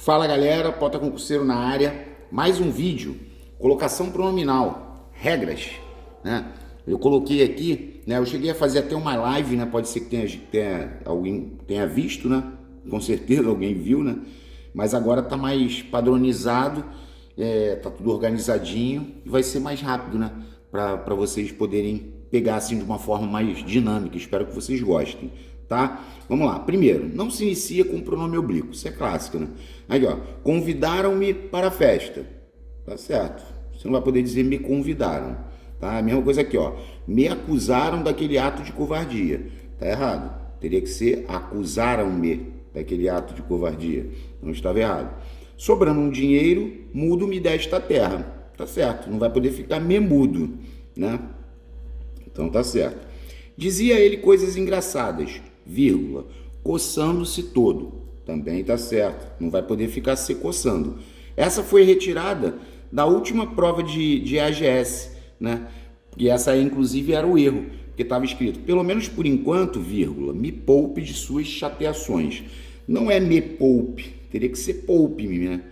Fala galera, Pota Concurseiro na área, mais um vídeo, colocação pronominal, regras, né? Eu coloquei aqui, né? Eu cheguei a fazer até uma live, né? Pode ser que alguém tenha visto, né? Com certeza alguém viu, né? Mas agora tá mais padronizado, tá tudo organizadinho e vai ser mais rápido, né? Para vocês poderem pegar assim de uma forma mais dinâmica. Espero que vocês gostem, tá? Vamos lá. Primeiro, não se inicia com o pronome oblíquo. Isso é clássico, né? Aí, ó, convidaram-me para a festa. Tá certo. Você não vai poder dizer me convidaram, tá? A mesma coisa aqui, ó. Me acusaram daquele ato de covardia. Tá errado. Teria que ser acusaram-me daquele ato de covardia. Não estava errado. Sobrando um dinheiro, mudo-me desta terra. Tá certo. Não vai poder ficar me mudo, né? Então tá certo. Dizia ele coisas engraçadas, vírgula, coçando-se todo. Também tá certo. Não vai poder ficar se coçando. Essa foi retirada da última prova de AGS, né? E essa aí, inclusive, era o erro, porque estava escrito, pelo menos por enquanto, vírgula, me poupe de suas chateações. Não é me poupe, teria que ser poupe-me, né?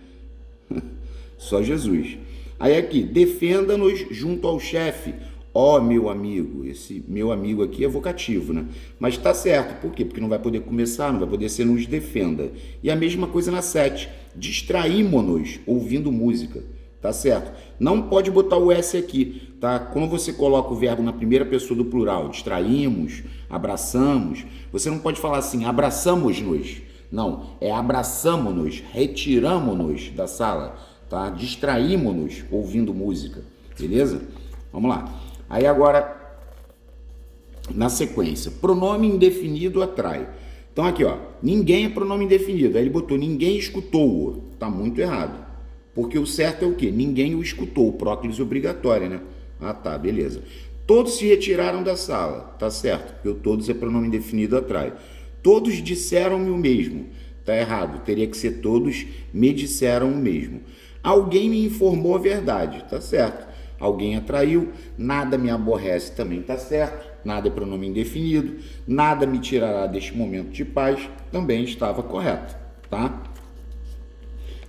Só Jesus. Aí aqui, defenda-nos junto ao chefe. Ó, meu amigo, esse meu amigo aqui é vocativo, né? Mas tá certo, por quê? Porque não vai poder começar, não vai poder ser nos defenda. E a mesma coisa na 7, distraímos-nos ouvindo música, tá certo? Não pode botar o S aqui, tá? Quando você coloca o verbo na primeira pessoa do plural, distraímos, abraçamos, você não pode falar assim, abraçamos-nos. Não, é abraçamos-nos, retiramos-nos da sala, tá? Distraímos-nos ouvindo música, beleza? Vamos lá. Aí agora, na sequência, pronome indefinido atrai. Então aqui, ó, ninguém é pronome indefinido. Aí ele botou ninguém escutou-o. Tá muito errado. Porque o certo é o quê? Ninguém o escutou. Próclise obrigatória, né? Ah, tá, beleza. Todos se retiraram da sala. Tá certo, porque o todos é pronome indefinido atrai. Todos disseram-me o mesmo. Tá errado. Teria que ser todos me disseram o mesmo. Alguém me informou a verdade. Tá certo. Alguém atraiu, nada me aborrece, também está certo, nada é pronome indefinido, nada me tirará deste momento de paz, também estava correto, tá?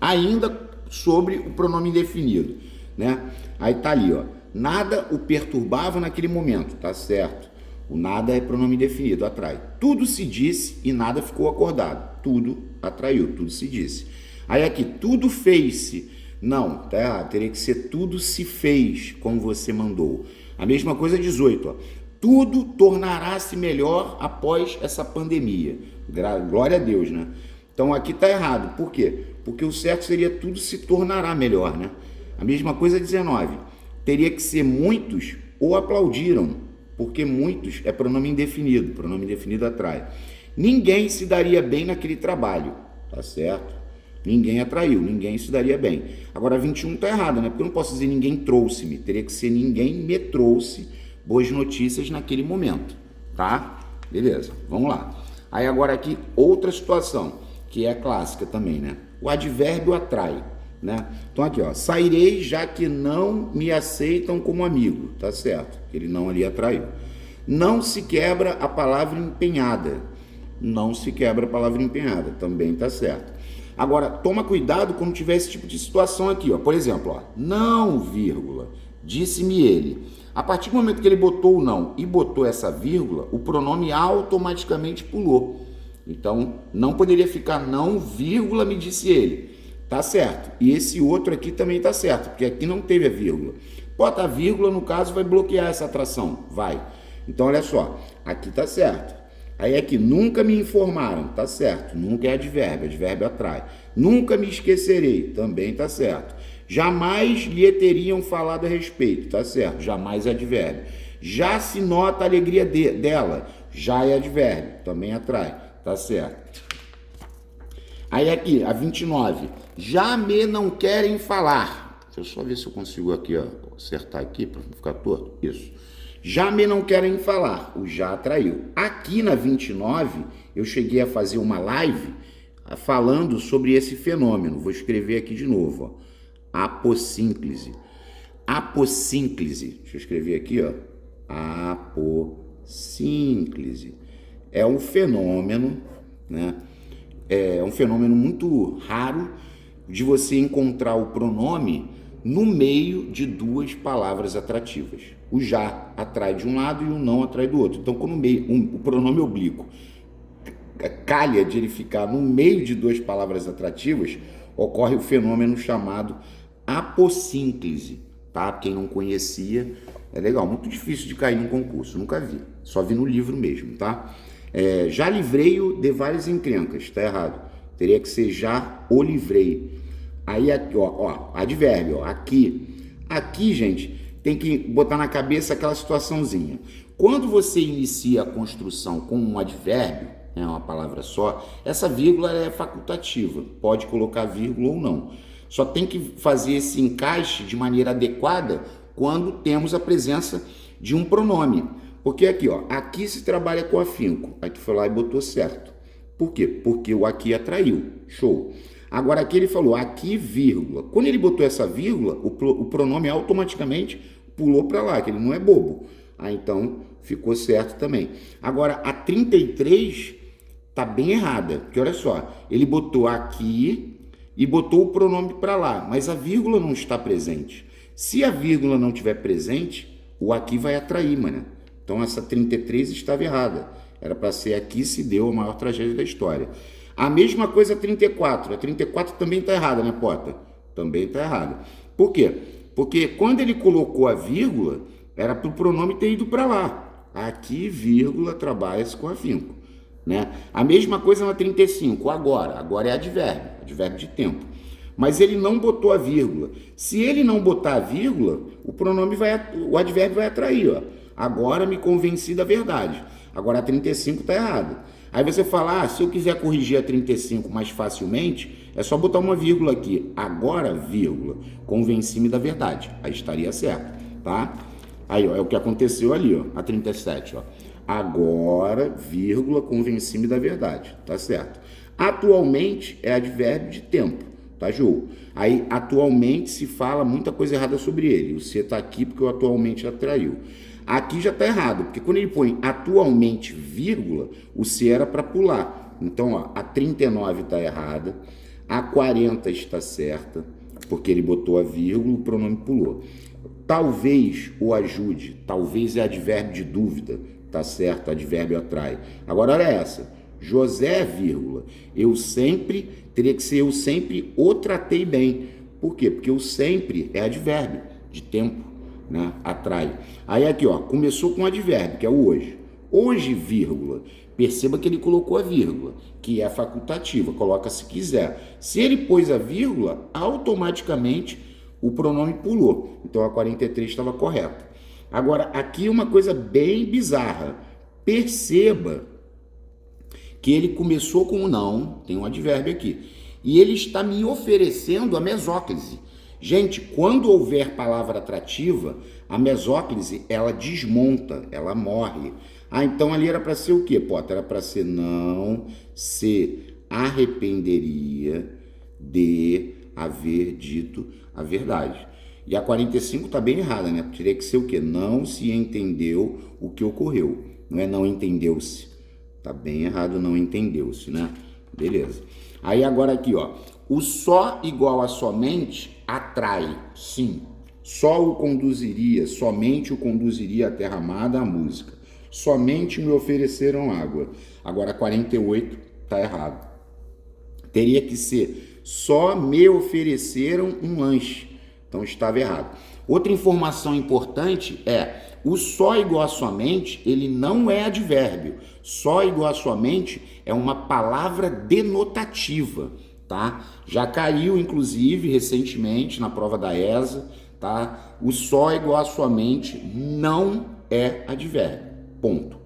Ainda sobre o pronome indefinido, né? Aí tá ali, ó, nada o perturbava naquele momento, tá certo? O nada é pronome indefinido, atrai. Tudo se disse e nada ficou acordado, tudo atraiu, tudo se disse. Aí aqui, tudo fez-se. Não, tá errado. Teria que ser tudo se fez como você mandou. A mesma coisa 18, ó. Tudo tornará-se melhor após essa pandemia. Glória a Deus, né? Então aqui tá errado. Por quê? Porque o certo seria tudo se tornará melhor, né? A mesma coisa 19. Teria que ser muitos ou aplaudiram, porque muitos é pronome indefinido atrai. Ninguém se daria bem naquele trabalho, tá certo? Ninguém atraiu, ninguém se daria bem. Agora 21 tá errado, né? Porque eu não posso dizer ninguém trouxe-me. Teria que ser ninguém me trouxe boas notícias naquele momento, tá? Beleza, vamos lá. Aí agora aqui outra situação, que é clássica também, né? O advérbio atrai, né? Então aqui, ó, sairei já que não me aceitam como amigo, tá certo? Ele não ali atraiu. Não se quebra a palavra empenhada. Não se quebra a palavra empenhada, também tá certo. Agora, toma cuidado quando tiver esse tipo de situação aqui, ó. Por exemplo, ó, não, vírgula, disse-me ele. A partir do momento que ele botou o não e botou essa vírgula, o pronome automaticamente pulou. Então, não poderia ficar não, vírgula, me disse ele. Tá certo. E esse outro aqui também tá certo, porque aqui não teve a vírgula. Bota a vírgula, no caso, vai bloquear essa atração. Vai. Então, olha só. Aqui tá certo. Aí aqui, nunca me informaram, tá certo, nunca é advérbio atrai. Nunca me esquecerei, também tá certo. Jamais lhe teriam falado a respeito, tá certo, jamais é advérbio. Já se nota a alegria dela, já é advérbio, também atrai, tá certo. Aí aqui, a 29, já me não querem falar. Deixa eu só ver se eu consigo aqui, ó, acertar aqui para não ficar torto, isso. Já me não querem falar, o já atraiu. Aqui na 29, eu cheguei a fazer uma live falando sobre esse fenômeno. Vou escrever aqui de novo, ó. Apossínclise. Apossínclise. Deixa eu escrever aqui, ó. Apossínclise. É um fenômeno, né? É um fenômeno muito raro de você encontrar o pronome no meio de duas palavras atrativas. O já atrai de um lado e o não atrai do outro. Então, quando o pronome oblíquo calha de ele ficar no meio de duas palavras atrativas, ocorre o fenômeno chamado apossínclise, tá? Quem não conhecia, é legal, muito difícil de cair num concurso, nunca vi, só vi no livro mesmo, tá? Já livrei-o de várias encrencas, tá errado, teria que ser já o livrei. Aí aqui, ó, advérbio, ó, aqui, gente, tem que botar na cabeça aquela situaçãozinha. Quando você inicia a construção com um advérbio, é uma palavra só, essa vírgula é facultativa, pode colocar vírgula ou não. Só tem que fazer esse encaixe de maneira adequada quando temos a presença de um pronome. Porque aqui, ó, aqui se trabalha com afinco. Aí tu foi lá e botou certo. Por quê? Porque o aqui atraiu. Show. Agora aqui ele falou aqui, vírgula. Quando ele botou essa vírgula, o pronome automaticamente pulou para lá, que ele não é bobo. Aí então ficou certo também. Agora a 33 tá bem errada, porque olha só, ele botou aqui e botou o pronome para lá, mas a vírgula não está presente. Se a vírgula não estiver presente, o aqui vai atrair, mano. Então essa 33 estava errada. Era para ser aqui se deu a maior tragédia da história. A mesma coisa a 34. A 34 também está errada, né, Pota? Também está errada. Por quê? Porque quando ele colocou a vírgula, era para o pronome ter ido para lá. Aqui, vírgula, trabalha-se com afinco, né? A mesma coisa na 35. Agora é advérbio de tempo. Mas ele não botou a vírgula. Se ele não botar a vírgula, o advérbio vai atrair, ó. Agora me convenci da verdade. Agora a 35 está errada. Aí você fala, se eu quiser corrigir a 35 mais facilmente, é só botar uma vírgula aqui. Agora, vírgula, convenci-me da verdade. Aí estaria certo, tá? Aí, ó, é o que aconteceu ali, ó, a 37, ó. Agora, vírgula, convenci-me da verdade, tá certo? Atualmente é advérbio de tempo, tá, Ju? Aí, atualmente se fala muita coisa errada sobre ele. O C tá aqui porque o atualmente atraiu. Aqui já está errado, porque quando ele põe atualmente, vírgula, o C era para pular. Então, ó, a 39 está errada, a 40 está certa, porque ele botou a vírgula, o pronome pulou. Talvez o ajude, talvez é advérbio de dúvida, tá certo, advérbio atrai. Agora, olha essa, José, vírgula, teria que ser eu sempre o tratei bem. Por quê? Porque o sempre é advérbio de tempo, né? Atrai. Aí aqui, ó, começou com advérbio, que é o hoje. Hoje, vírgula. Perceba que ele colocou a vírgula, que é facultativa, coloca se quiser. Se ele pôs a vírgula, automaticamente o pronome pulou. Então a 43 estava correta. Agora, aqui uma coisa bem bizarra. Perceba que ele começou com o não, tem um advérbio aqui, e ele está me oferecendo a mesóclise. Gente, quando houver palavra atrativa, a mesóclise, ela desmonta, ela morre. Então ali era para ser o quê, Potter? Era para ser não se arrependeria de haver dito a verdade. E a 45 está bem errada, né? Teria que ser o quê? Não se entendeu o que ocorreu. Não é não entendeu-se. Tá bem errado, não entendeu-se, né? Beleza. Aí agora aqui, ó. O só igual a somente atrai, sim. Só o conduziria, somente o conduziria à terra amada, a música. Somente me ofereceram água. Agora 48 tá errado. Teria que ser só me ofereceram um lanche. Então estava errado. Outra informação importante é o só igual a somente, ele não é advérbio. Só igual a somente é uma palavra denotativa. Tá? Já caiu, inclusive, recentemente na prova da ESA, tá? O só igual a somente não é advérbio, ponto.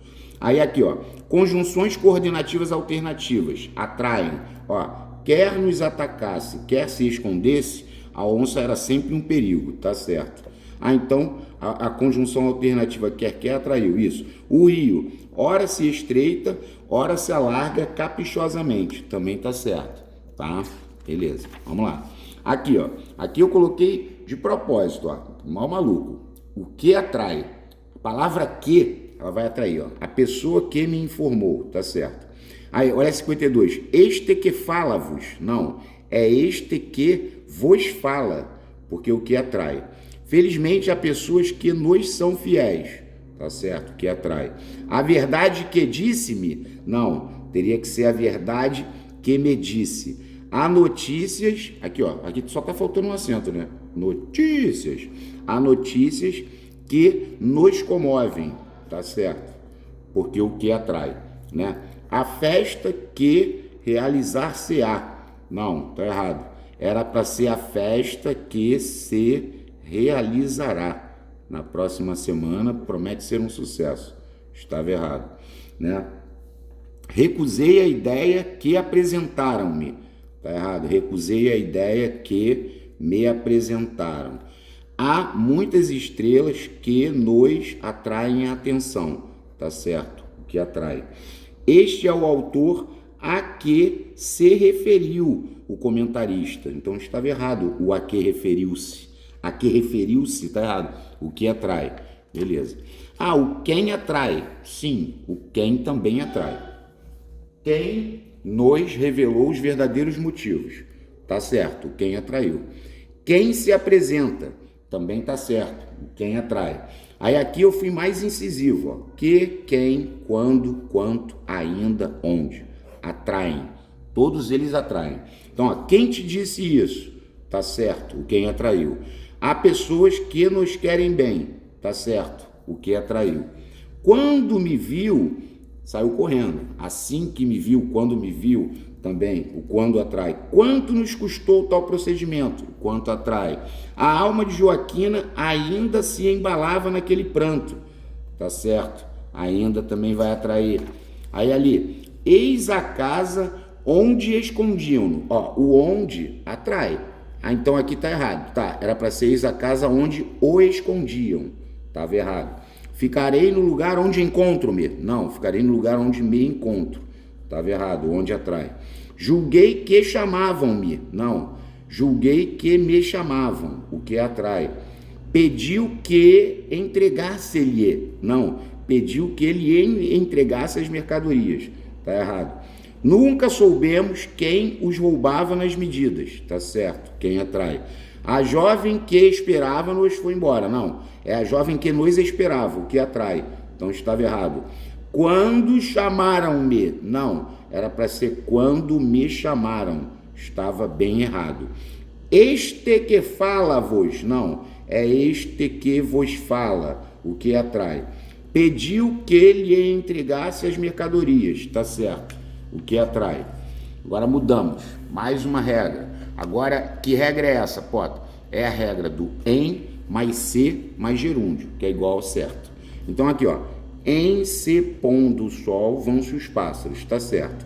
Aí aqui, ó, conjunções coordenativas alternativas atraem, ó, quer nos atacasse, quer se escondesse, a onça era sempre um perigo, tá certo? Então, a conjunção alternativa quer atraiu isso. O rio, ora se estreita, ora se alarga caprichosamente, também tá certo. Tá? Beleza, vamos lá. Aqui, ó. Aqui eu coloquei de propósito, ó. Mal maluco. O que atrai? A palavra que, ela vai atrair, ó. A pessoa que me informou, tá certo? Aí, olha 52. Este que fala-vos. Não. é este que vos fala, porque o que atrai. Felizmente há pessoas que nos são fiéis, tá certo? Que atrai. A verdade que disse-me, não, teria que ser a verdade que me disse. Há notícias, aqui ó, aqui só tá faltando um acento, né? Notícias. Há notícias que nos comovem, tá certo? Porque o que atrai, né? A festa que realizar-se-á. Não, tá errado. Era para ser a festa que se realizará na próxima semana, promete ser um sucesso. Estava errado, né? Recusei a ideia que apresentaram-me. Tá errado. Recusei a ideia que me apresentaram. Há muitas estrelas que nos atraem a atenção. Tá certo? O que atrai. Este é o autor a que se referiu o comentarista. Então estava errado o a que referiu-se. A que referiu-se, tá errado. O que atrai. Beleza. Ah, o quem atrai. Sim, o quem também atrai. Quem nos revelou os verdadeiros motivos. Tá certo, quem atraiu. Quem se apresenta. Também tá certo, quem atrai. Aí aqui eu fui mais incisivo. Ó. Que, quem, quando, quanto, ainda, onde. Atraem. Todos eles atraem. Então, ó, quem te disse isso? Tá certo, o quem atraiu. Há pessoas que nos querem bem. Tá certo, o que atraiu. Quando me viu, saiu correndo. Assim que me viu, quando me viu, também, o quando atrai. Quanto nos custou tal procedimento? O quanto atrai. A alma de Joaquina ainda se embalava naquele pranto. Tá certo? Ainda também vai atrair. Aí ali, eis a casa onde escondiam-no. Ó, o onde atrai. Ah, então aqui tá errado. Tá, era para ser eis a casa onde o escondiam. Tava errado. Ficarei no lugar onde encontro-me. Não, ficarei no lugar onde me encontro. Estava errado, onde atrai. Julguei que chamavam-me. Não, julguei que me chamavam, o que atrai. Pediu que entregasse-lhe. Não, pediu que ele entregasse as mercadorias. Está errado. Nunca soubemos quem os roubava nas medidas. Está certo, quem atrai. A jovem que esperava-nos foi embora. Não, é a jovem que nos esperava, o que atrai. Então estava errado. Quando chamaram-me. Não, era para ser quando me chamaram. Estava bem errado. Este que fala-vos. Não, é este que vos fala, o que atrai. Pediu que lhe entregasse as mercadorias. Está certo, o que atrai. Agora mudamos. Mais uma regra. Agora, que regra é essa, Pota? É a regra do em mais se mais gerúndio, que é igual ao certo. Então aqui, ó. Em se pondo o sol vão-se os pássaros, tá certo.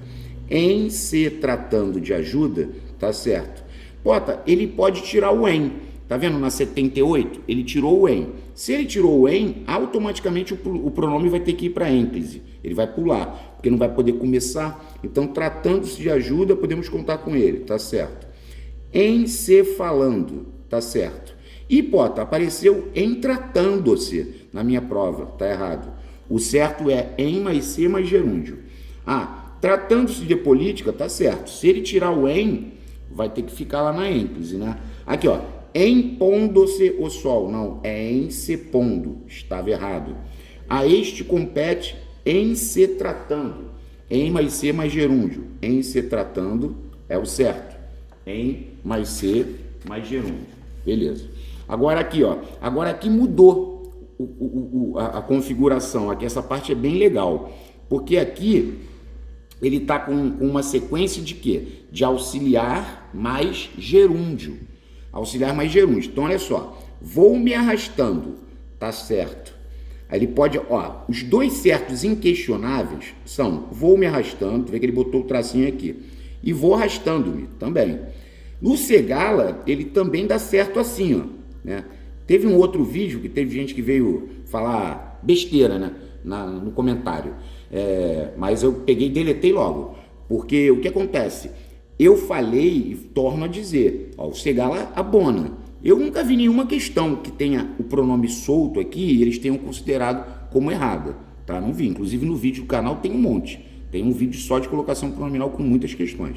Em se tratando de ajuda, tá certo. Pota, ele pode tirar o em. Tá vendo na 78? Ele tirou o em. Se ele tirou o em, automaticamente o pronome vai ter que ir para ênclise. Ele vai pular, porque não vai poder começar. Então, tratando-se de ajuda, podemos contar com ele, tá certo. Em se falando, tá certo. E, Pota, apareceu em tratando-se na minha prova, tá errado. O certo é em mais se mais gerúndio. Ah, tratando-se de política, tá certo. Se ele tirar o em, vai ter que ficar lá na ênclise, né? Aqui, ó. Em pondo-se o sol. Não, é em se pondo. Estava errado. A este compete em se tratando. Em mais se mais gerúndio. Em se tratando é o certo. Em mais se mais gerúndio. Beleza. Agora aqui, ó. Agora aqui mudou a configuração. Aqui essa parte é bem legal. Porque aqui ele está com uma sequência de quê? De auxiliar mais gerúndio. Auxiliar mais gerúndio. Então, olha só. Vou me arrastando. Tá certo. Aí ele pode, ó, os dois certos inquestionáveis são vou me arrastando, tu vê que ele botou o tracinho aqui, e vou arrastando-me também. No Segala, ele também dá certo assim, ó, né? Teve um outro vídeo que teve gente que veio falar besteira, né, no comentário, mas eu peguei e deletei logo, porque o que acontece? Eu falei e torno a dizer, ó, o Segala abona. Eu nunca vi nenhuma questão que tenha o pronome solto aqui e eles tenham considerado como errada, tá? Não vi. Inclusive no vídeo do canal tem um monte. Tem um vídeo só de colocação pronominal com muitas questões.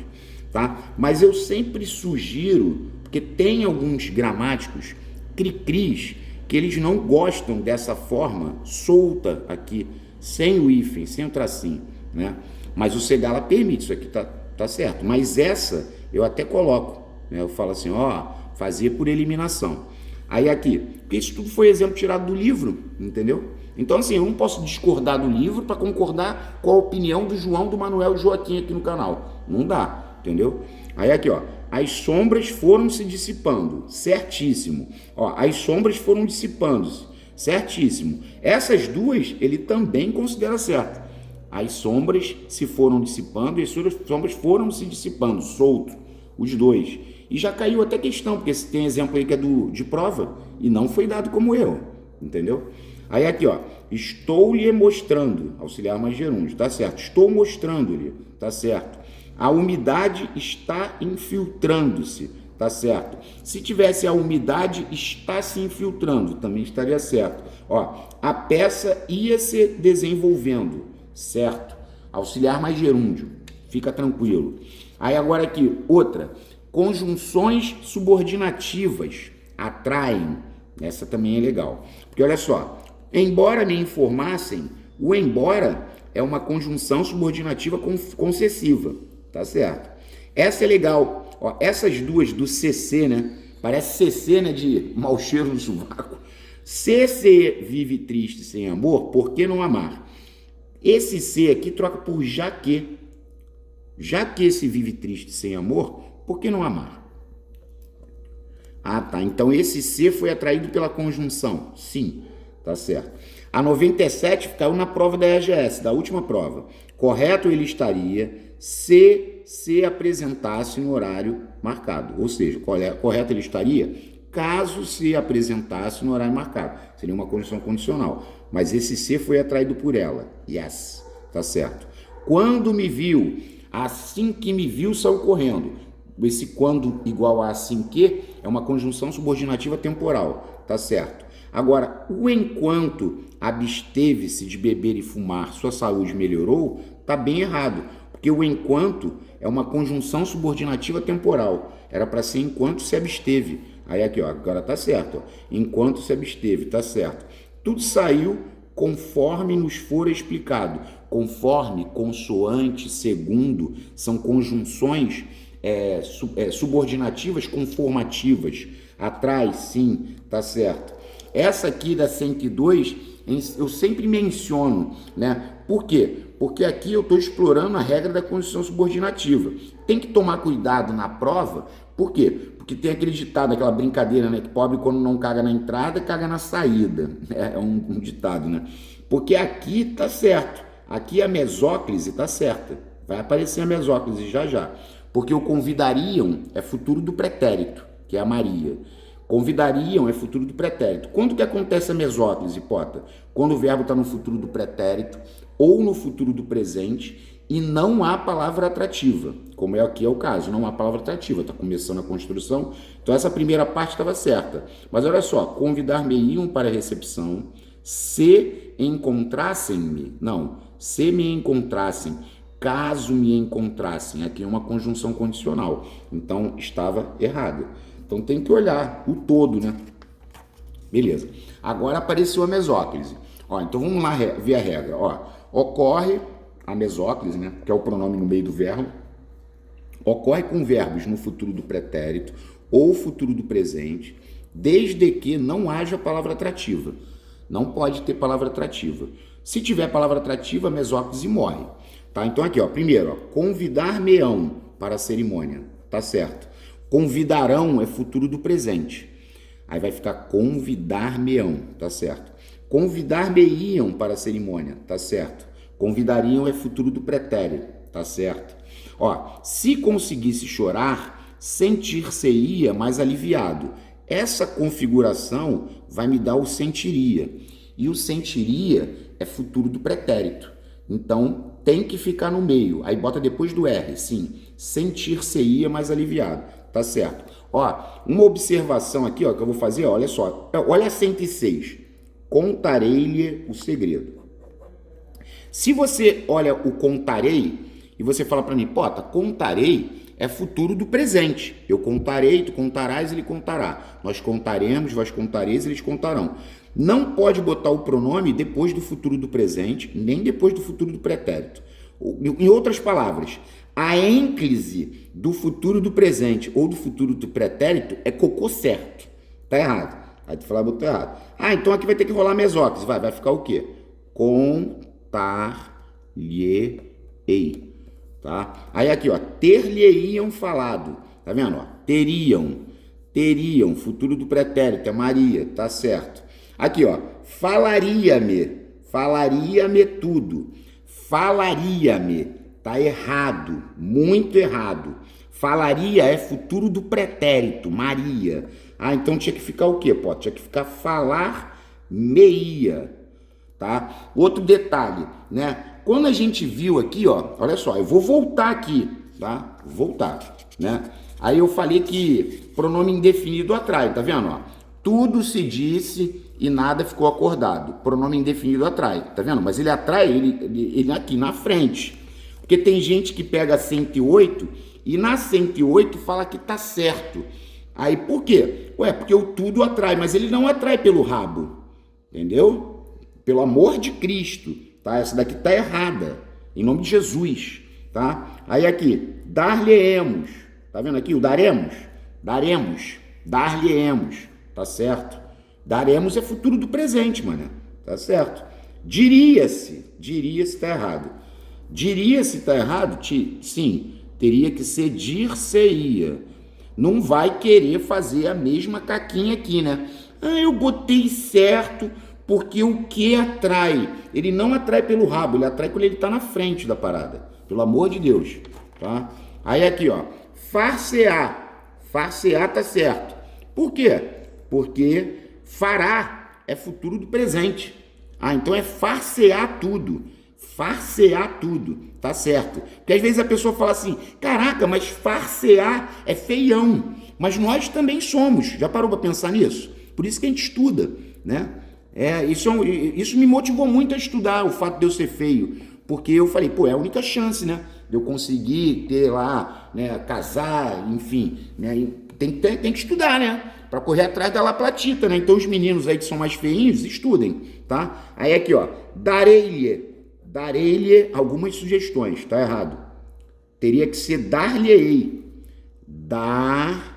tá? Mas eu sempre sugiro, porque tem alguns gramáticos cri-cris que eles não gostam dessa forma solta aqui, sem o hífen, sem o tracinho, né? Mas o Segala permite, isso aqui tá certo. Mas essa eu até coloco, né? Eu falo assim, ó, fazer por eliminação. Aí aqui, porque isso tudo foi exemplo tirado do livro, entendeu? Então assim, eu não posso discordar do livro para concordar com a opinião do João, do Manuel e do Joaquim aqui no canal. Não dá, entendeu? Aí aqui, ó, as sombras foram se dissipando, certíssimo. Ó, as sombras foram dissipando-se, certíssimo. Essas duas ele também considera certo. As sombras se foram dissipando e as sombras foram se dissipando, solto, os dois. E já caiu até questão, porque tem exemplo aí que é de prova e não foi dado como erro, entendeu? Aí aqui, ó, estou-lhe mostrando, auxiliar mais gerúndio, tá certo. Estou mostrando-lhe, tá certo. A umidade está infiltrando-se, tá certo. Se tivesse a umidade está se infiltrando, também estaria certo. Ó, a peça ia se desenvolvendo, certo. Auxiliar mais gerúndio, fica tranquilo. Aí agora aqui, outra. Conjunções subordinativas atraem, essa também é legal. Porque olha só, embora me informassem, o embora é uma conjunção subordinativa concessiva, tá certo? Essa é legal, ó, essas duas do CC, né? Parece CC, né, de mau cheiro no sovaco. Se vive triste sem amor, por que não amar? Esse C aqui troca por já que. Já que esse vive triste sem amor, por que não amar? Ah, tá. Então esse C foi atraído pela conjunção. Sim, tá certo. A 97 caiu na prova da EGS, da última prova. Correto ele estaria se apresentasse no horário marcado. Ou seja, correto ele estaria caso se apresentasse no horário marcado. Seria uma condição condicional. Mas esse C foi atraído por ela. Yes, tá certo. Quando me viu, assim que me viu, saiu correndo. Esse quando igual a assim que é uma conjunção subordinativa temporal, tá certo? Agora, o enquanto absteve-se de beber e fumar, sua saúde melhorou, tá bem errado, porque o enquanto é uma conjunção subordinativa temporal. Era para ser enquanto se absteve. Aí aqui, ó, agora tá certo, ó. Enquanto se absteve, tá certo. Tudo saiu conforme nos for explicado. Conforme, consoante, segundo, são conjunções subordinativas conformativas. Atrás, sim, tá certo. Essa aqui da 102, eu sempre menciono, né? Por quê? Porque aqui eu estou explorando a regra da condição subordinativa. Tem que tomar cuidado na prova, por quê? Porque tem aquele ditado, aquela brincadeira, né? Que pobre quando não caga na entrada, caga na saída. É um ditado, né? Porque aqui tá certo. Aqui a mesóclise tá certa. Vai aparecer a mesóclise já já. Porque o convidariam é futuro do pretérito, que é a Maria. Convidariam é futuro do pretérito. Quando que acontece a mesóclise, Pota? Quando o verbo está no futuro do pretérito ou no futuro do presente e não há palavra atrativa, como aqui é o caso, não há palavra atrativa, está começando a construção. Então essa primeira parte estava certa. Mas olha só, convidar-me-iam para a recepção, se encontrassem-me, não, se me encontrassem, caso me encontrassem, aqui é uma conjunção condicional, então estava errado. Então tem que olhar o todo, né? Beleza. Agora apareceu a mesóclise. Ó, então vamos lá ver a regra. Ó, ocorre a mesóclise, né? Que é o pronome no meio do verbo. Ocorre com verbos no futuro do pretérito ou futuro do presente, desde que não haja palavra atrativa. Não pode ter palavra atrativa. Se tiver palavra atrativa, a mesóclise morre. Tá? Então aqui, ó, primeiro, ó, convidar-me-ão para a cerimônia. Tá certo. Convidarão é futuro do presente. Aí vai ficar convidar-me-ão, tá certo. Convidar-me-iam para a cerimônia, tá certo. Convidariam é futuro do pretérito, tá certo. Ó, se conseguisse chorar, sentir-se-ia mais aliviado. Essa configuração vai me dar o sentiria. E o sentiria é futuro do pretérito. Então, tem que ficar no meio. Aí bota depois do R, sim. Sentir-se-ia mais aliviado. Tá certo. Ó, uma observação aqui, ó, que eu vou fazer, ó, olha só. Olha a 106. Contarei-lhe o segredo. Se você olha o contarei e você fala para mim, Pota, contarei é futuro do presente. Eu contarei, tu contarás, ele contará. Nós contaremos, vós contareis, eles contarão. Não pode botar o pronome depois do futuro do presente, nem depois do futuro do pretérito. Em outras palavras, a ênclise do futuro do presente ou do futuro do pretérito é cocô certo. Tá errado. Aí tu fala, botou errado. Ah, então aqui vai ter que rolar mesóclise. Vai ficar o quê? Contar-lhe-ei. Tá? Aí aqui, ó, ter-lhe-iam falado. Tá vendo? Ó, teriam, futuro do pretérito, é Maria, tá certo. Aqui, ó, falaria-me tudo. Falaria-me, tá errado, muito errado. Falaria é futuro do pretérito, Maria. Ah, então tinha que ficar o quê, pô? Tinha que ficar falar-me-ia, tá? Outro detalhe, né? Quando a gente viu aqui, ó, olha só, eu vou voltar aqui, tá? Voltar, né? Aí eu falei que pronome indefinido atrai, tá vendo, ó? Tudo se disse e nada ficou acordado. Pronome indefinido atrai, tá vendo? Mas ele atrai ele aqui na frente. Porque tem gente que pega 108 e na 108 fala que tá certo. Aí por quê? Ué, porque o tudo atrai, mas ele não atrai pelo rabo, entendeu? Pelo amor de Cristo, tá? Essa daqui tá errada, em nome de Jesus, tá? Aí aqui, dar-lhe-emos, tá vendo aqui o daremos? Dar-lhe-emos, tá certo? Daremos é futuro do presente, mano, tá certo? Diria-se tá errado. Diria-se tá errado? Sim, teria que ser dir-se-ia. Não vai querer fazer a mesma caquinha aqui, né? Ah, eu botei certo porque o que atrai? Ele não atrai pelo rabo, ele atrai quando ele tá na frente da parada. Pelo amor de Deus, tá? Aí aqui, ó, far-se-á tá certo. Por quê? Porque fará é futuro do presente. Ah, então é far-se-á tudo. Far-se-á tudo, tá certo. Porque às vezes a pessoa fala assim, caraca, mas far-se-á é feião. Mas nós também somos. Já parou para pensar nisso? Por isso que a gente estuda, né? Isso me motivou muito a estudar, o fato de eu ser feio. Porque eu falei, pô, é a única chance, né? De eu conseguir ter lá, né, casar, enfim, né? Tem que estudar, né? Para correr atrás da laplatita, né? Então os meninos aí que são mais feinhos, estudem, tá? Aí aqui, ó, darei-lhe algumas sugestões, tá errado. Teria que ser dar-lhe-ei. Dar-lhe-ei.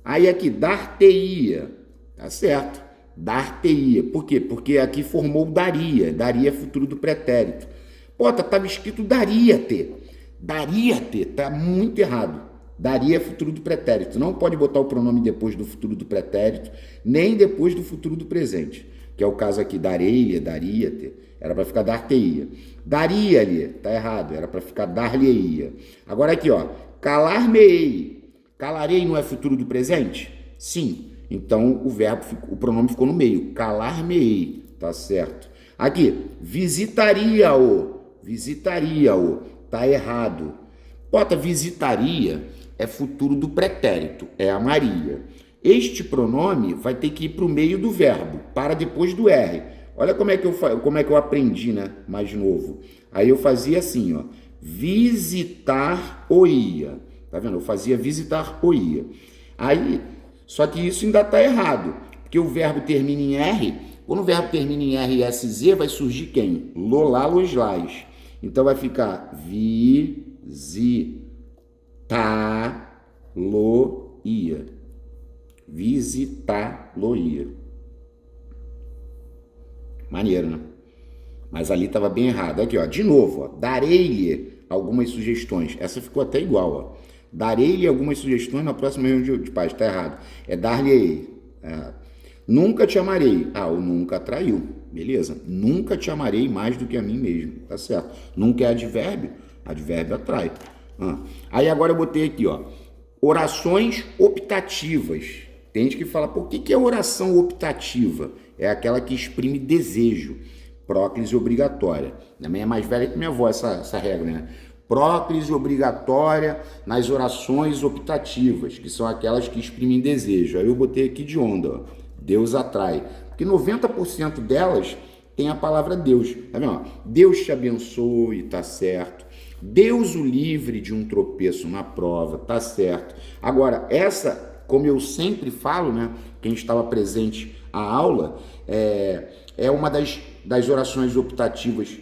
Aí aqui, dar-te-ia. Tá certo. Dar-te-ia. Por quê? Porque aqui formou daria. Daria é futuro do pretérito. Pô, tava escrito daria-te. Daria-te. Tá muito errado. Daria é futuro do pretérito. Não pode botar o pronome depois do futuro do pretérito, nem depois do futuro do presente. Que é o caso aqui, darei-lhe, daria-te, era para ficar dar-te-ia. Daria-lhe, tá errado, era para ficar dar-lhe-ia. Agora aqui, ó, calar-me-ei. Calarei não é futuro do presente? Sim. Então o pronome ficou no meio, calar-me-ei, tá certo. Aqui, visitaria-o, tá errado. Bota visitaria é futuro do pretérito, é a Maria. Este pronome vai ter que ir para o meio do verbo, para depois do R. Olha como é que eu aprendi, né? Mais novo. Aí eu fazia assim, ó. Visitar-o-ia. Tá vendo? Eu fazia visitar-o-ia. Aí, só que isso ainda está errado, porque o verbo termina em R. Quando o verbo termina em RSZ, vai surgir quem? Lolá, loslás. Então vai ficar visitar-lo-ia. Visitá-lo-ia. Maneiro, né? Mas ali estava bem errado. Aqui, ó, de novo, ó, darei-lhe algumas sugestões. Essa ficou até igual, ó. Darei-lhe algumas sugestões na próxima reunião de paz. Está errado. É dar-lhe-ei. Nunca te amarei. Ah, o nunca traiu. Beleza. Nunca te amarei mais do que a mim mesmo. Tá certo. Nunca é advérbio. Advérbio atrai. Aí agora eu botei aqui, ó. Orações optativas. Tem gente que fala, por que é oração optativa? É aquela que exprime desejo. Próclise obrigatória. A minha é mais velha que minha avó, essa regra, né? Próclise obrigatória nas orações optativas, que são aquelas que exprimem desejo. Aí eu botei aqui de onda, ó. Deus atrai. Porque 90% delas tem a palavra Deus. Tá vendo? Deus te abençoe, tá certo. Deus o livre de um tropeço na prova, tá certo. Agora, essa, como eu sempre falo, né? Quem estava presente à aula, é uma das orações optativas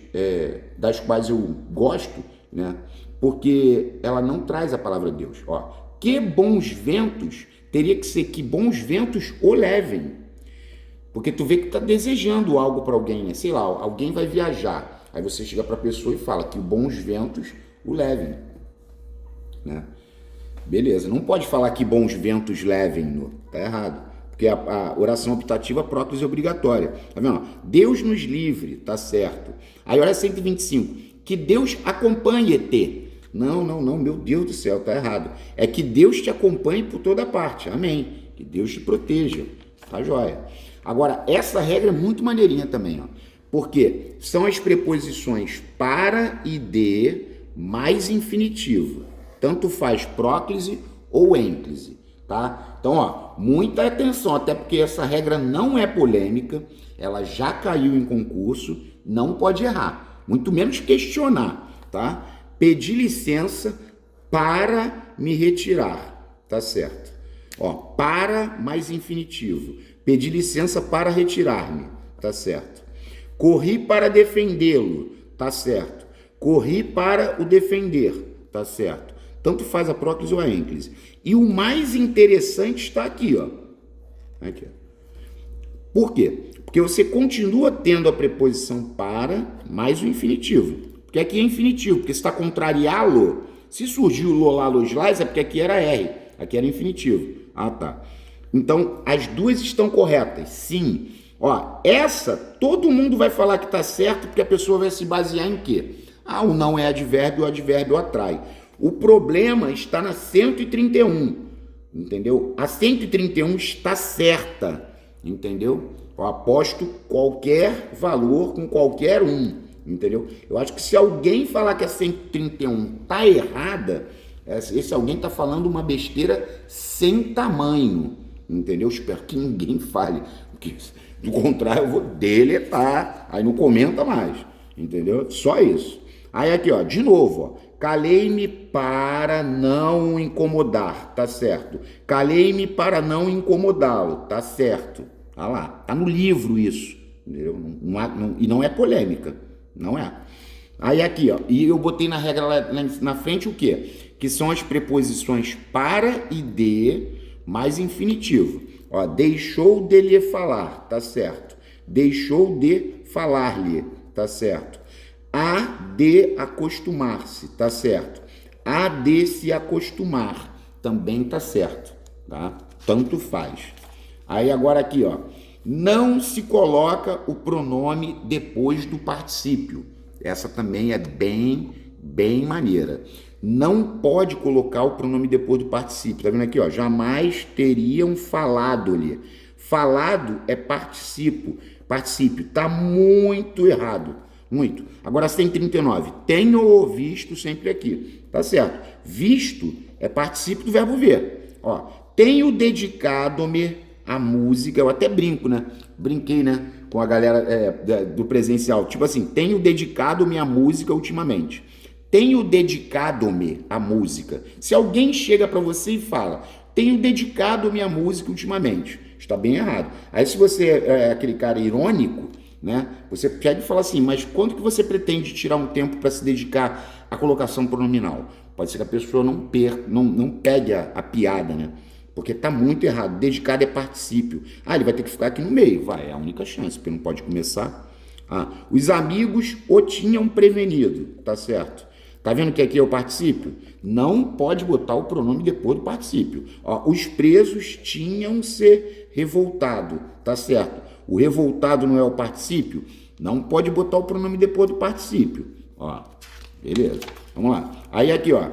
das quais eu gosto, né? Porque ela não traz a palavra Deus. Ó, que bons ventos, teria que ser que bons ventos o levem. Porque tu vê que tá desejando algo para alguém, né? Sei lá, alguém vai viajar. Aí você chega para a pessoa e fala que bons ventos o levem, né? Beleza, não pode falar que bons ventos levem-no, tá errado. Porque a oração optativa próclise obrigatória. Tá vendo? Deus nos livre, tá certo. Aí olha 125, que Deus acompanhe-te. Não, meu Deus do céu, tá errado. É que Deus te acompanhe por toda parte, amém. Que Deus te proteja, tá joia. Agora, essa regra é muito maneirinha também, ó. Porque são as preposições para e de mais infinitivo. Tanto faz próclise ou ênclise, tá? Então, ó, muita atenção, até porque essa regra não é polêmica, ela já caiu em concurso, não pode errar, muito menos questionar, tá? Pedir licença para me retirar, tá certo? Ó, para mais infinitivo. Pedir licença para retirar-me, tá certo? Corri para defendê-lo, tá certo? Corri para o defender, tá certo? Tanto faz a próclise ou a ênclise. E o mais interessante está aqui, ó. Aqui, ó. Por quê? Porque você continua tendo a preposição para mais o infinitivo. Porque aqui é infinitivo, porque você está contrariá-lo. Se surgiu o lolá, los, lás, é porque aqui era R, aqui era infinitivo. Ah, tá. Então, as duas estão corretas, sim. Ó, essa, todo mundo vai falar que está certo, porque a pessoa vai se basear em quê? Ah, o não é advérbio, o advérbio atrai. O problema está na 131, entendeu? A 131 está certa, entendeu? Eu aposto qualquer valor com qualquer um, entendeu? Eu acho que se alguém falar que a 131 está errada, esse alguém está falando uma besteira sem tamanho, entendeu? Espero que ninguém fale, porque do contrário eu vou deletar, aí não comenta mais, entendeu? Só isso. Aí aqui, ó, de novo, ó, calei-me para não incomodar, tá certo? Calei-me para não incomodá-lo, tá certo? Olha lá, tá no livro isso, entendeu? E não é polêmica, não é. Aí aqui, ó, e eu botei na regra lá na frente o quê? Que são as preposições para e de mais infinitivo. Ó, deixou de lhe falar, tá certo? Deixou de falar-lhe, tá certo? Há de acostumar-se, tá certo? Há de se acostumar, também tá certo, tá? Tanto faz. Aí agora aqui, ó, não se coloca o pronome depois do particípio. Essa também é bem maneira. Não pode colocar o pronome depois do particípio. Tá vendo aqui, ó? Jamais teriam falado-lhe. Falado é particípio. Particípio. Tá muito errado. Muito. Agora 139. Tenho visto sempre aqui. Tá certo. Visto é particípio do verbo ver. Ó, tenho dedicado-me à música. Eu até brinco, né? Brinquei, né? Com a galera do presencial. Tipo assim, tenho dedicado-me à música ultimamente. Tenho dedicado-me à música. Se alguém chega para você e fala, tenho dedicado-me à música ultimamente, está bem errado. Aí se você é aquele cara irônico, né, você pode falar assim, mas quando que você pretende tirar um tempo para se dedicar à colocação pronominal? Pode ser que a pessoa não pegue a piada, né? Porque está muito errado. Dedicado é particípio. Ah, ele vai ter que ficar aqui no meio. Vai, é a única chance, porque não pode começar. Ah, os amigos o tinham prevenido, tá certo? Tá vendo que aqui é o particípio? Não pode botar o pronome depois do particípio. Ó, os presos tinham se revoltado, tá certo? O revoltado não é o particípio? Não pode botar o pronome depois do particípio. Ó, beleza. Vamos lá. Aí aqui, ó.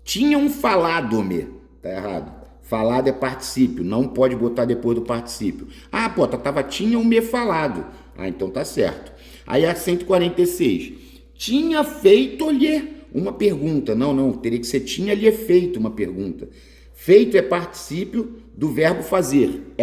Tinham falado-me. Tá errado. Falado é particípio. Não pode botar depois do particípio. Ah, pô, tinham me falado. Ah, então tá certo. Aí a 146. Tinha feito-lhe uma pergunta. Não, teria que ser tinha-lhe feito uma pergunta. Feito é particípio do verbo fazer.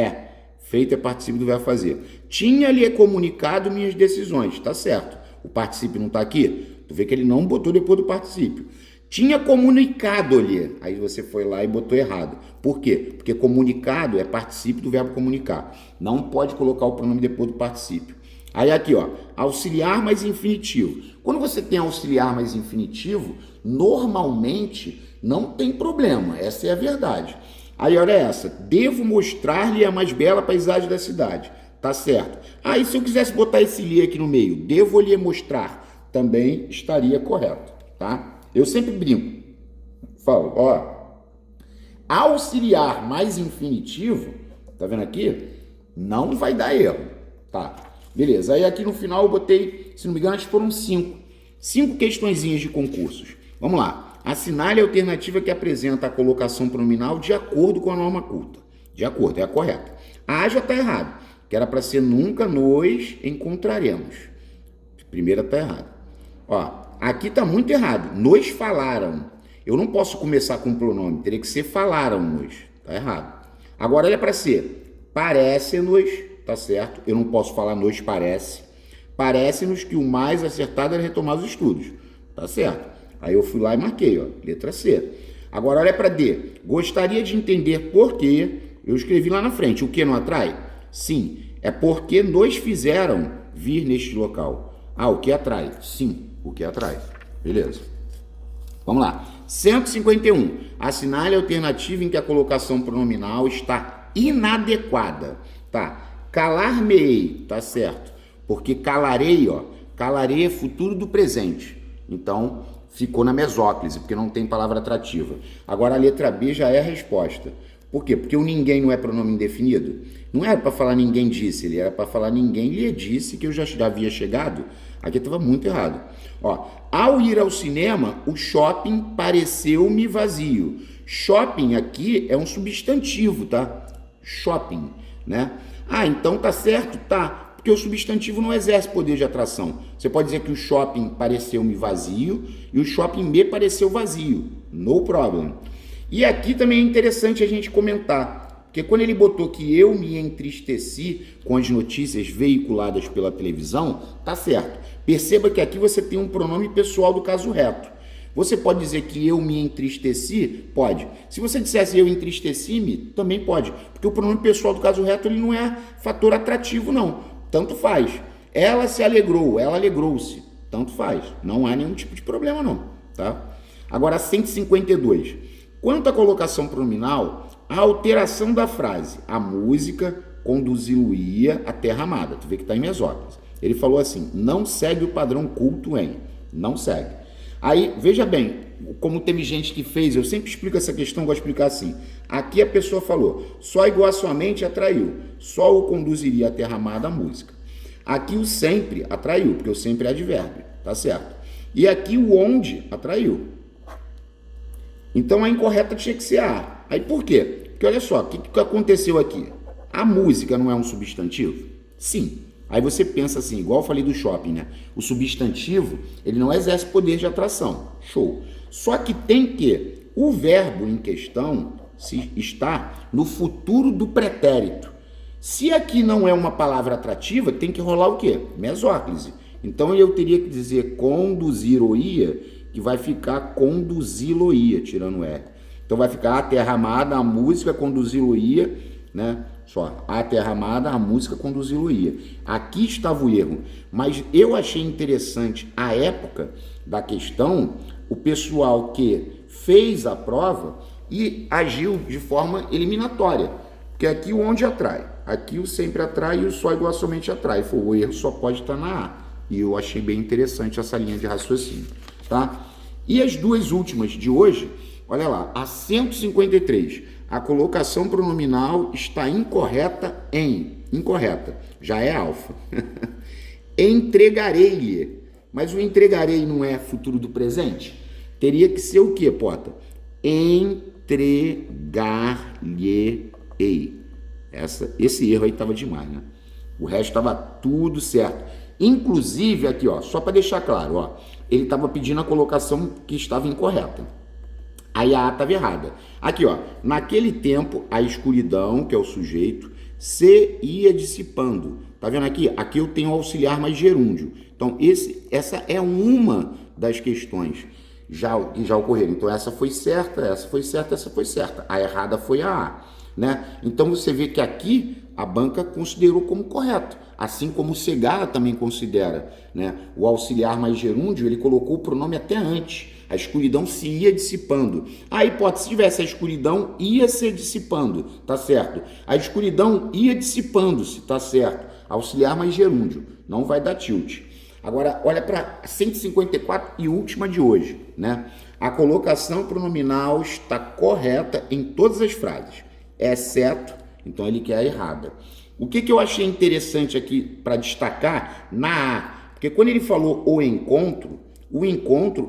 Feito é particípio do verbo fazer. Tinha-lhe comunicado minhas decisões. Tá certo. O particípio não tá aqui? Tu vê que ele não botou depois do particípio. Tinha comunicado-lhe. Aí você foi lá e botou errado. Por quê? Porque comunicado é particípio do verbo comunicar. Não pode colocar o pronome depois do particípio. Aí aqui, ó, auxiliar mais infinitivo. Quando você tem auxiliar mais infinitivo, normalmente não tem problema. Essa é a verdade. Aí olha essa. Devo mostrar-lhe a mais bela paisagem da cidade. Tá certo. Aí se eu quisesse botar esse lhe aqui no meio, devo-lhe mostrar, também estaria correto, tá? Eu sempre brinco, falo, ó, auxiliar mais infinitivo, tá vendo aqui? Não vai dar erro, tá? Beleza, aí aqui no final eu botei, se não me engano, acho que foram 5 questõezinhas de concursos. Vamos lá, assinale a alternativa que apresenta a colocação pronominal de acordo com a norma culta. De acordo, é a correta. A já tá errado, que era para ser nunca nos encontraremos. Primeira tá errada. Ó, aqui tá muito errado. Nos falaram. Eu não posso começar com pronome. Teria que ser falaram-nos. Tá errado. Agora olha para ser. Parece-nos. Tá certo. Eu não posso falar nos parece. Parece-nos que o mais acertado é retomar os estudos. Tá certo. Aí eu fui lá e marquei, ó. Letra C. Agora olha para D. Gostaria de entender por que eu escrevi lá na frente. O que não atrai? Sim. É porque nos fizeram vir neste local. Ah, o que atrai? Sim. O que atrai. Beleza. Vamos lá. 151. Assinale a alternativa em que a colocação pronominal está inadequada. Tá. Calar-me-ei. Tá certo. Porque calarei, ó. Calarei é futuro do presente. Então, ficou na mesóclise, porque não tem palavra atrativa. Agora, a letra B já é a resposta. Por quê? Porque o ninguém não é pronome indefinido. Não era para falar ninguém disse, ele era para falar ninguém lhe disse que eu já havia chegado. Aqui estava muito errado. Ó, ao ir ao cinema, o shopping pareceu-me vazio. Shopping aqui é um substantivo, tá? Shopping, né? Ah, então tá certo? Tá. Porque o substantivo não exerce poder de atração. Você pode dizer que o shopping pareceu-me vazio e o shopping me pareceu vazio. No problem. E aqui também é interessante a gente comentar, porque quando ele botou que eu me entristeci com as notícias veiculadas pela televisão, tá certo. Perceba que aqui você tem um pronome pessoal do caso reto. Você pode dizer que eu me entristeci? Pode. Se você dissesse eu entristeci-me, também pode. Porque o pronome pessoal do caso reto ele não é fator atrativo, não. Tanto faz. Ela se alegrou, ela alegrou-se. Tanto faz. Não há nenhum tipo de problema, não. Tá? Agora, 152. Quanto à colocação pronominal, a alteração da frase, a música conduzi-lo-ia à terra amada. Tu vê que está em mesóclise. Ele falou assim, não segue o padrão culto em. Não segue. Aí, veja bem, como teve gente que fez, eu sempre explico essa questão, vou explicar assim. Aqui a pessoa falou, só igual a sua mente atraiu, só o conduziria à terra amada a música. Aqui o sempre atraiu, porque o sempre é advérbio, tá certo? E aqui o onde atraiu. Então a incorreta tinha que ser a. Aí por quê? Porque olha só, o que aconteceu aqui? A música não é um substantivo? Sim. Aí você pensa assim, igual eu falei do shopping, né? O substantivo, ele não exerce poder de atração. Show. Só que tem que o verbo em questão está no futuro do pretérito. Se aqui não é uma palavra atrativa, tem que rolar o quê? Mesóclise. Então eu teria que dizer conduzir-o-ia, que vai ficar conduzi-lo-ia, tirando o R. Então vai ficar a terra amada, a música conduzi-lo-ia, né? Só, a terra amada, a música conduzi-lo-ia. Aqui estava o erro, mas eu achei interessante a época da questão, o pessoal que fez a prova e agiu de forma eliminatória. Porque aqui o onde atrai, aqui o sempre atrai e o só igual a somente atrai. O erro só pode estar na A. E eu achei bem interessante essa linha de raciocínio, tá? E as duas últimas de hoje, olha lá, a 153, a colocação pronominal está incorreta em, incorreta, já é alfa. Entregarei-lhe, mas o entregarei não é futuro do presente? Teria que ser o quê, Pota? Entregar-lhe-ei. Esse erro aí estava demais, né? O resto estava tudo certo. Inclusive, aqui, ó, só para deixar claro, ó, ele estava pedindo a colocação que estava incorreta. Aí a A estava errada. Aqui, ó, naquele tempo, a escuridão, que é o sujeito, se ia dissipando. Tá vendo aqui? Aqui eu tenho auxiliar mais gerúndio. Então, essa é uma das questões que já ocorreram. Então, essa foi certa, essa foi certa, essa foi certa. A errada foi a A, né? Então, você vê que aqui a banca considerou como correto, assim como o Segarra também considera, né? O auxiliar mais gerúndio, ele colocou o pronome até antes. A escuridão se ia dissipando. A hipótese, se tivesse a escuridão, ia se dissipando, tá certo? A escuridão ia dissipando-se, tá certo? Auxiliar mais gerúndio, não vai dar tilt. Agora, olha para 154 e última de hoje, né? A colocação pronominal está correta em todas as frases, exceto, então ele quer a errada. O que eu achei interessante aqui para destacar na A? Porque quando ele falou o encontro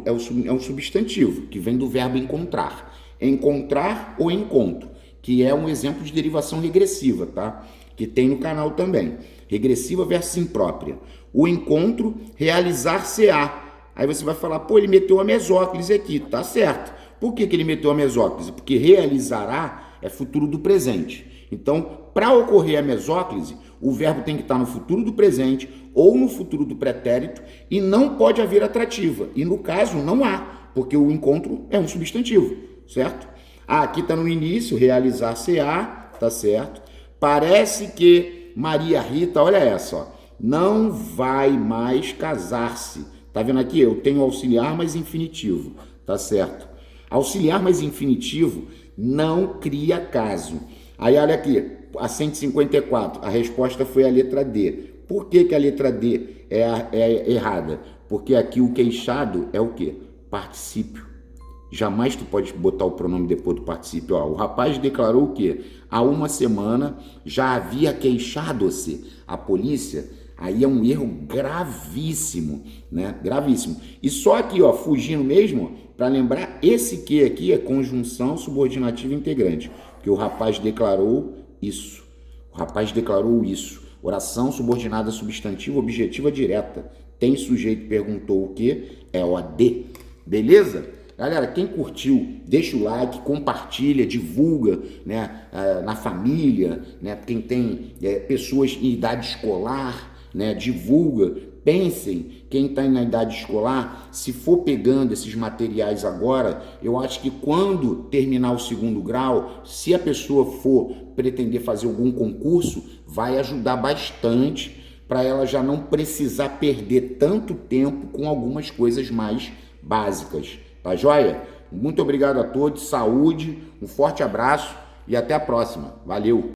é um substantivo, que vem do verbo encontrar. Encontrar ou encontro, que é um exemplo de derivação regressiva, tá? Que tem no canal também. Regressiva versus imprópria. O encontro, realizar-se-á. Aí você vai falar, pô, ele meteu a mesóclise aqui, tá certo. Por que ele meteu a mesóclise? Porque realizará é futuro do presente. Então, para ocorrer a mesóclise, o verbo tem que estar no futuro do presente ou no futuro do pretérito e não pode haver atrativa. E no caso, não há, porque o encontro é um substantivo, certo? Ah, aqui está no início, realizar-se-á, tá certo? Parece que Maria Rita, olha essa, ó, não vai mais casar-se. Tá vendo aqui? Eu tenho auxiliar mais infinitivo, tá certo? Auxiliar mais infinitivo não cria caso. Aí olha aqui, a 154, a resposta foi a letra D. Por que a letra D é errada? Porque aqui o queixado é o quê? Particípio. Jamais tu pode botar o pronome depois do particípio. Ó, o rapaz declarou o quê? Há uma semana já havia queixado-se a polícia. Aí é um erro gravíssimo, né? Gravíssimo. E só aqui, ó, fugindo mesmo, para lembrar, esse que aqui é conjunção subordinativa integrante. Porque o rapaz declarou isso. O rapaz declarou isso. Oração subordinada substantiva objetiva direta. Tem sujeito perguntou o quê? É OD. Beleza? Galera, quem curtiu, deixa o like, compartilha, divulga, né, na família, né, quem tem pessoas em idade escolar, né, divulga. Pensem, quem está na idade escolar, se for pegando esses materiais agora, eu acho que quando terminar o segundo grau, se a pessoa for pretender fazer algum concurso, vai ajudar bastante para ela já não precisar perder tanto tempo com algumas coisas mais básicas. Tá joia? Muito obrigado a todos, saúde, um forte abraço e até a próxima. Valeu!